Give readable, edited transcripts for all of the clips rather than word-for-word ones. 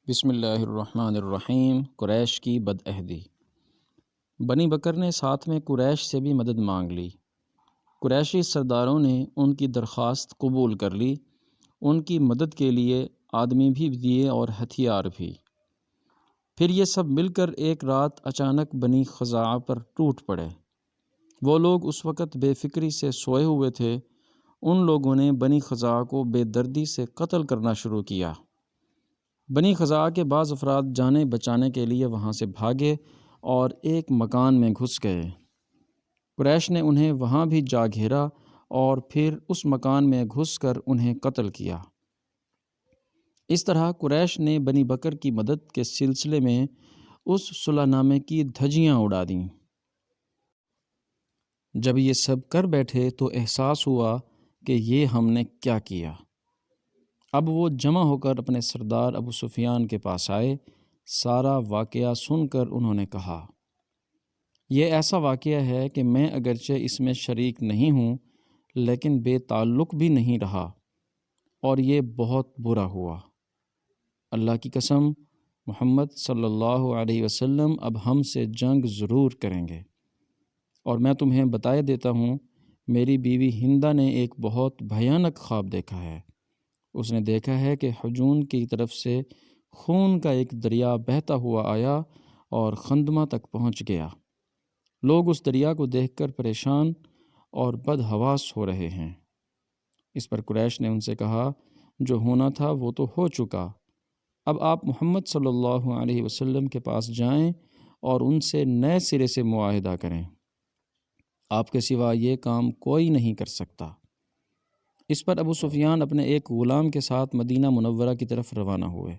بسم اللہ الرحمن الرحیم۔ قریش کی بدعہدی۔ بنی بکر نے ساتھ میں قریش سے بھی مدد مانگ لی۔ قریشی سرداروں نے ان کی درخواست قبول کر لی، ان کی مدد کے لیے آدمی بھی دیے اور ہتھیار بھی۔ پھر یہ سب مل کر ایک رات اچانک بنی خزاعہ پر ٹوٹ پڑے۔ وہ لوگ اس وقت بے فکری سے سوئے ہوئے تھے۔ ان لوگوں نے بنی خزاعہ کو بے دردی سے قتل کرنا شروع کیا۔ بنی خزاعہ کے بعض افراد جانیں بچانے کے لیے وہاں سے بھاگے اور ایک مکان میں گھس گئے۔ قریش نے انہیں وہاں بھی جا گھیرا اور پھر اس مکان میں گھس کر انہیں قتل کیا۔ اس طرح قریش نے بنی بکر کی مدد کے سلسلے میں اس صلح نامے کی دھجیاں اڑا دیں۔ جب یہ سب کر بیٹھے تو احساس ہوا کہ یہ ہم نے کیا کیا۔ اب وہ جمع ہو کر اپنے سردار ابو سفیان کے پاس آئے۔ سارا واقعہ سن کر انہوں نے کہا، یہ ایسا واقعہ ہے کہ میں اگرچہ اس میں شریک نہیں ہوں لیکن بے تعلق بھی نہیں رہا، اور یہ بہت برا ہوا۔ اللہ کی قسم، محمد صلی اللہ علیہ وسلم اب ہم سے جنگ ضرور کریں گے، اور میں تمہیں بتائے دیتا ہوں، میری بیوی ہندہ نے ایک بہت بھیانک خواب دیکھا ہے۔ اس نے دیکھا ہے کہ حجون کی طرف سے خون کا ایک دریا بہتا ہوا آیا اور خندمہ تک پہنچ گیا۔ لوگ اس دریا کو دیکھ کر پریشان اور بدحواس ہو رہے ہیں۔ اس پر قریش نے ان سے کہا، جو ہونا تھا وہ تو ہو چکا، اب آپ محمد صلی اللہ علیہ وسلم کے پاس جائیں اور ان سے نئے سرے سے معاہدہ کریں۔ آپ کے سوا یہ کام کوئی نہیں کر سکتا۔ اس پر ابو سفیان اپنے ایک غلام کے ساتھ مدینہ منورہ کی طرف روانہ ہوئے۔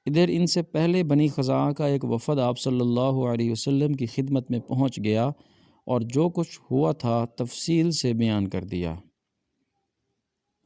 ادھر ان سے پہلے بنی خزاعہ کا ایک وفد آپ صلی اللہ علیہ وسلم کی خدمت میں پہنچ گیا اور جو کچھ ہوا تھا تفصیل سے بیان کر دیا۔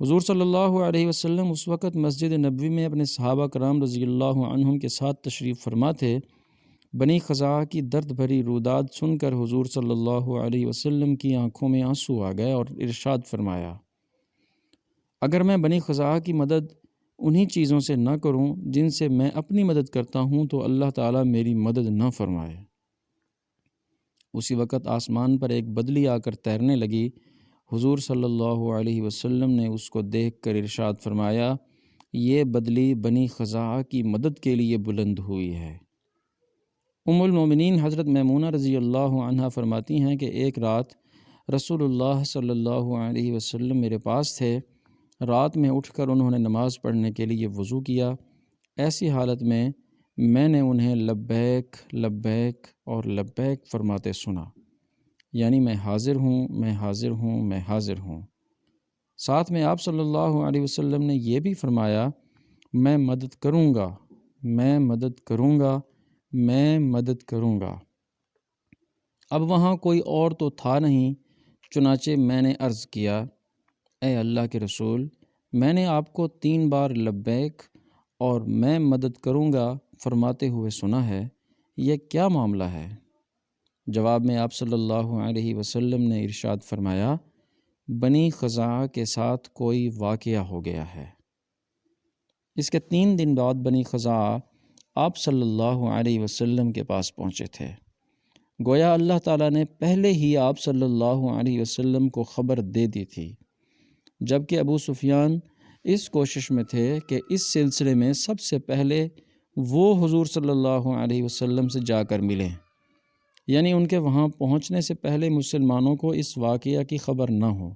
حضور صلی اللہ علیہ وسلم اس وقت مسجد نبوی میں اپنے صحابہ کرام رضی اللہ عنہم کے ساتھ تشریف فرما تھے۔ بنی خزاعہ کی درد بھری روداد سن کر حضور صلی اللہ علیہ وسلم کی آنکھوں میں آنسو آ گئے اور ارشاد فرمایا، اگر میں بنی خزاعہ کی مدد انہی چیزوں سے نہ کروں جن سے میں اپنی مدد کرتا ہوں تو اللہ تعالیٰ میری مدد نہ فرمائے۔ اسی وقت آسمان پر ایک بدلی آ کر تیرنے لگی۔ حضور صلی اللہ علیہ وسلم نے اس کو دیکھ کر ارشاد فرمایا، یہ بدلی بنی خزاعہ کی مدد کے لیے بلند ہوئی ہے۔ ام المومنین حضرت میمونہ رضی اللہ عنہا فرماتی ہیں کہ ایک رات رسول اللہ صلی اللہ علیہ وسلم میرے پاس تھے۔ رات میں اٹھ کر انہوں نے نماز پڑھنے کے لیے وضو کیا۔ ایسی حالت میں نے انہیں لبیک لبیک اور لبیک فرماتے سنا، یعنی میں حاضر ہوں، میں حاضر ہوں، میں حاضر ہوں۔ ساتھ میں آپ صلی اللہ علیہ وسلم نے یہ بھی فرمایا، میں مدد کروں گا، میں مدد کروں گا، میں مدد کروں گا۔ اب وہاں کوئی اور تو تھا نہیں، چنانچہ میں نے عرض کیا، اے اللہ کے رسول، میں نے آپ کو 3 بار لبیک اور میں مدد کروں گا فرماتے ہوئے سنا ہے، یہ کیا معاملہ ہے؟ جواب میں آپ صلی اللہ علیہ وسلم نے ارشاد فرمایا، بنی خزاعہ کے ساتھ کوئی واقعہ ہو گیا ہے۔ اس کے 3 دن بعد بنی خزاعہ آپ صلی اللہ علیہ وسلم کے پاس پہنچے تھے۔ گویا اللہ تعالیٰ نے پہلے ہی آپ صلی اللہ علیہ وسلم کو خبر دے دی تھی، جبکہ ابو سفیان اس کوشش میں تھے کہ اس سلسلے میں سب سے پہلے وہ حضور صلی اللہ علیہ وسلم سے جا کر ملیں، یعنی ان کے وہاں پہنچنے سے پہلے مسلمانوں کو اس واقعہ کی خبر نہ ہو۔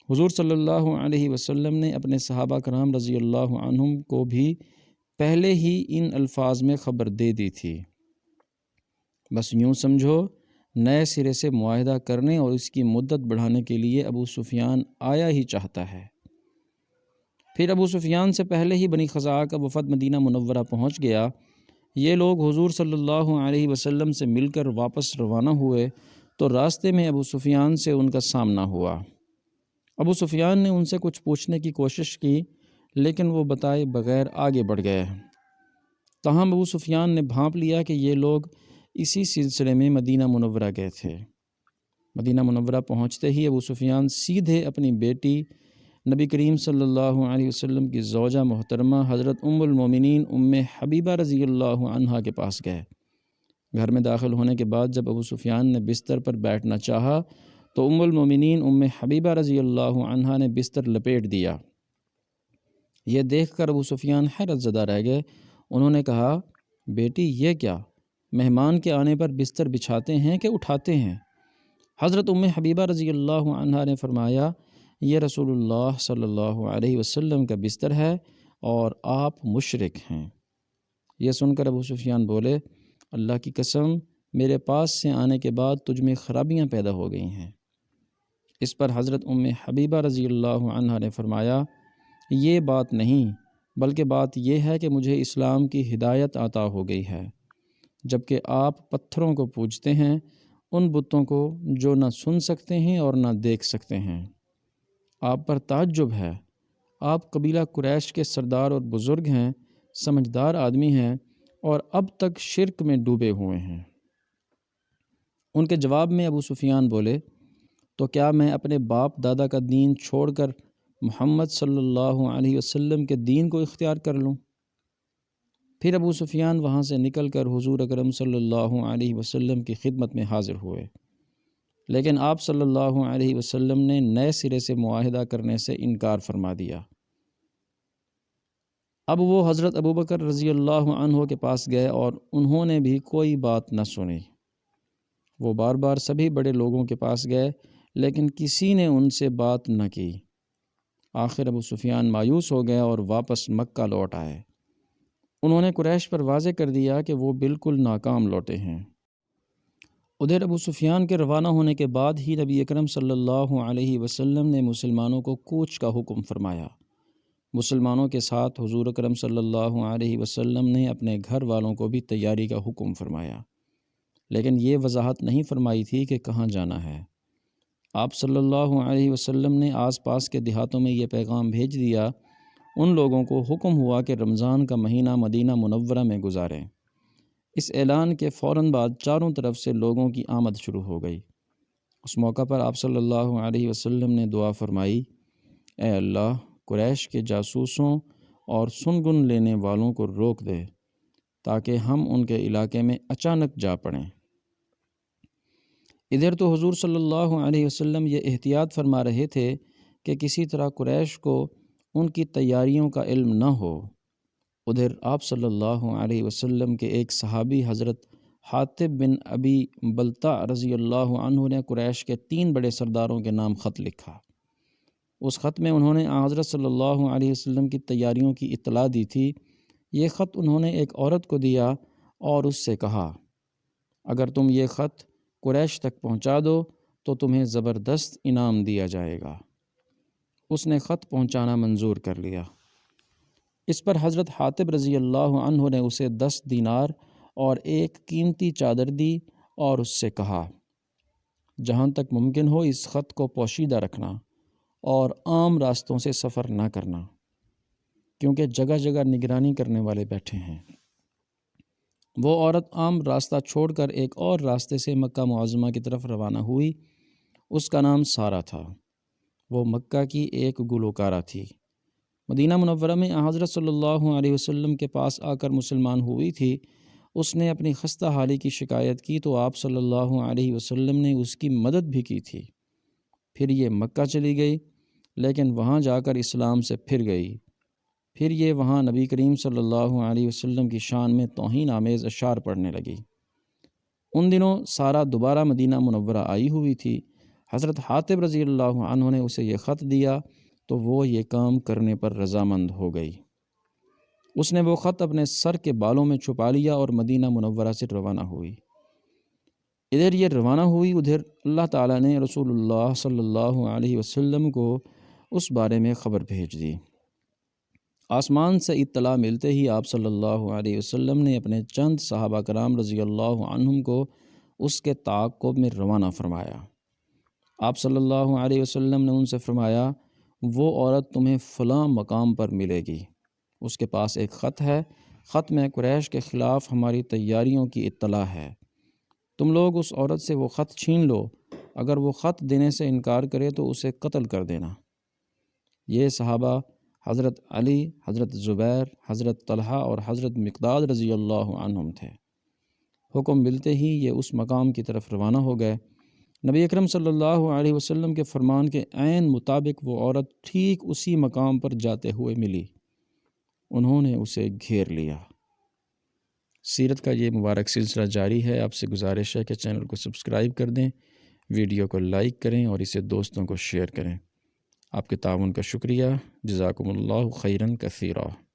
حضور صلی اللہ علیہ وسلم نے اپنے صحابہ کرام رضی اللہ عنہم کو بھی پہلے ہی ان الفاظ میں خبر دے دی تھی۔ بس یوں سمجھو، نئے سرے سے معاہدہ کرنے اور اس کی مدت بڑھانے کے لیے ابو سفیان آیا ہی چاہتا ہے۔ پھر ابو سفیان سے پہلے ہی بنی خزاعہ کا وفد مدینہ منورہ پہنچ گیا۔ یہ لوگ حضور صلی اللہ علیہ وسلم سے مل کر واپس روانہ ہوئے تو راستے میں ابو سفیان سے ان کا سامنا ہوا۔ ابو سفیان نے ان سے کچھ پوچھنے کی کوشش کی لیکن وہ بتائے بغیر آگے بڑھ گئے۔ تاہم ابو سفیان نے بھانپ لیا کہ یہ لوگ اسی سلسلے میں مدینہ منورہ گئے تھے۔ مدینہ منورہ پہنچتے ہی ابو سفیان سیدھے اپنی بیٹی نبی کریم صلی اللہ علیہ وسلم کی زوجہ محترمہ حضرت المومنین حبیبہ رضی اللہ عنہا کے پاس گئے۔ گھر میں داخل ہونے کے بعد جب ابو سفیان نے بستر پر بیٹھنا چاہا تو المومنین حبیبہ رضی اللہ عنہا نے بستر لپیٹ دیا۔ یہ دیکھ کر ابو سفیان حیرت زدہ رہ گئے۔ انہوں نے کہا، بیٹی یہ کیا؟ مہمان کے آنے پر بستر بچھاتے ہیں کہ اٹھاتے ہیں؟ حضرت حبیبہ رضی اللہ عنہا نے فرمایا، یہ رسول اللہ صلی اللہ علیہ وسلم کا بستر ہے اور آپ مشرک ہیں۔ یہ سن کر ابو سفیان بولے، اللہ کی قسم، میرے پاس سے آنے کے بعد تجھ میں خرابیاں پیدا ہو گئی ہیں۔ اس پر حضرت حبیبہ رضی اللہ عنہا نے فرمایا، یہ بات نہیں، بلکہ بات یہ ہے کہ مجھے اسلام کی ہدایت عطا ہو گئی ہے، جبکہ آپ پتھروں کو پوجتے ہیں، ان بتوں کو جو نہ سن سکتے ہیں اور نہ دیکھ سکتے ہیں۔ آپ پر تعجب ہے، آپ قبیلہ قریش کے سردار اور بزرگ ہیں، سمجھدار آدمی ہیں اور اب تک شرک میں ڈوبے ہوئے ہیں۔ ان کے جواب میں ابو سفیان بولے، تو کیا میں اپنے باپ دادا کا دین چھوڑ کر محمد صلی اللہ علیہ وسلم کے دین کو اختیار کر لوں؟ پھر ابو سفیان وہاں سے نکل کر حضور اکرم صلی اللہ علیہ وسلم کی خدمت میں حاضر ہوئے، لیکن آپ صلی اللہ علیہ وسلم نے نئے سرے سے معاہدہ کرنے سے انکار فرما دیا۔ اب وہ حضرت ابوبکر رضی اللہ عنہ کے پاس گئے اور انہوں نے بھی کوئی بات نہ سنی۔ وہ بار بار سبھی بڑے لوگوں کے پاس گئے لیکن کسی نے ان سے بات نہ کی۔ آخر ابو سفیان مایوس ہو گئے اور واپس مکہ لوٹ آئے۔ انہوں نے قریش پر واضح کر دیا کہ وہ بالکل ناکام لوٹے ہیں۔ ادھر ابو سفیان کے روانہ ہونے کے بعد ہی نبی اکرم صلی اللہ علیہ وسلم نے مسلمانوں کو کوچ کا حکم فرمایا۔ مسلمانوں کے ساتھ حضور اکرم صلی اللہ علیہ وسلم نے اپنے گھر والوں کو بھی تیاری کا حکم فرمایا، لیکن یہ وضاحت نہیں فرمائی تھی کہ کہاں جانا ہے۔ آپ صلی اللہ علیہ وسلم نے آس پاس کے دیہاتوں میں یہ پیغام بھیج دیا۔ ان لوگوں کو حکم ہوا کہ رمضان کا مہینہ مدینہ منورہ میں گزاریں۔ اس اعلان کے فوراً بعد چاروں طرف سے لوگوں کی آمد شروع ہو گئی۔ اس موقع پر آپ صلی اللہ علیہ وسلم نے دعا فرمائی، اے اللہ، قریش کے جاسوسوں اور سنگن لینے والوں کو روک دے تاکہ ہم ان کے علاقے میں اچانک جا پڑیں۔ ادھر تو حضور صلی اللہ علیہ وسلم یہ احتیاط فرما رہے تھے کہ کسی طرح قریش کو ان کی تیاریوں کا علم نہ ہو۔ ادھر آپ صلی اللہ علیہ وسلم کے ایک صحابی حضرت حاطب بن ابی بلتع رضی اللہ عنہ نے قریش کے 3 بڑے سرداروں کے نام خط لکھا۔ اس خط میں انہوں نے حضرت صلی اللہ علیہ وسلم کی تیاریوں کی اطلاع دی تھی۔ یہ خط انہوں نے ایک عورت کو دیا اور اس سے کہا، اگر تم یہ خط قریش تک پہنچا دو تو تمہیں زبردست انعام دیا جائے گا۔ اس نے خط پہنچانا منظور کر لیا۔ اس پر حضرت حاطب رضی اللہ عنہ نے اسے 10 دینار اور ایک قیمتی چادر دی اور اس سے کہا، جہاں تک ممکن ہو اس خط کو پوشیدہ رکھنا اور عام راستوں سے سفر نہ کرنا، کیونکہ جگہ جگہ نگرانی کرنے والے بیٹھے ہیں۔ وہ عورت عام راستہ چھوڑ کر ایک اور راستے سے مکہ معظمہ کی طرف روانہ ہوئی۔ اس کا نام سارہ تھا۔ وہ مکہ کی ایک گلوکارہ تھی۔ مدینہ منورہ میں حضرت صلی اللہ علیہ وسلم کے پاس آ کر مسلمان ہوئی تھی۔ اس نے اپنی خستہ حالی کی شکایت کی تو آپ صلی اللہ علیہ وسلم نے اس کی مدد بھی کی تھی۔ پھر یہ مکہ چلی گئی، لیکن وہاں جا کر اسلام سے پھر گئی۔ پھر یہ وہاں نبی کریم صلی اللہ علیہ وسلم کی شان میں توہین آمیز اشعار پڑھنے لگی۔ ان دنوں سارہ دوبارہ مدینہ منورہ آئی ہوئی تھی۔ حضرت حاطب رضی اللہ عنہ نے اسے یہ خط دیا تو وہ یہ کام کرنے پر رضامند ہو گئی۔ اس نے وہ خط اپنے سر کے بالوں میں چھپا لیا اور مدینہ منورہ سے روانہ ہوئی۔ ادھر یہ روانہ ہوئی، ادھر اللہ تعالیٰ نے رسول اللہ صلی اللہ علیہ وسلم کو اس بارے میں خبر بھیج دی۔ آسمان سے اطلاع ملتے ہی آپ صلی اللہ علیہ وسلم نے اپنے چند صحابہ کرام رضی اللہ عنہم کو اس کے تعاقب میں روانہ فرمایا۔ آپ صلی اللہ علیہ وسلم نے ان سے فرمایا، وہ عورت تمہیں فلاں مقام پر ملے گی، اس کے پاس ایک خط ہے، خط میں قریش کے خلاف ہماری تیاریوں کی اطلاع ہے، تم لوگ اس عورت سے وہ خط چھین لو، اگر وہ خط دینے سے انکار کرے تو اسے قتل کر دینا۔ یہ صحابہ حضرت علی، حضرت زبیر، حضرت طلحہ اور حضرت مقداد رضی اللہ عنہم تھے۔ حکم ملتے ہی یہ اس مقام کی طرف روانہ ہو گئے۔ نبی اکرم صلی اللہ علیہ وسلم کے فرمان کے عین مطابق وہ عورت ٹھیک اسی مقام پر جاتے ہوئے ملی۔ انہوں نے اسے گھیر لیا۔ سیرت کا یہ مبارک سلسلہ جاری ہے۔ آپ سے گزارش ہے کہ چینل کو سبسکرائب کر دیں، ویڈیو کو لائک کریں اور اسے دوستوں کو شیئر کریں۔ آپ کے تعاون کا شکریہ۔ جزاکم اللہ خیراً کثیرا۔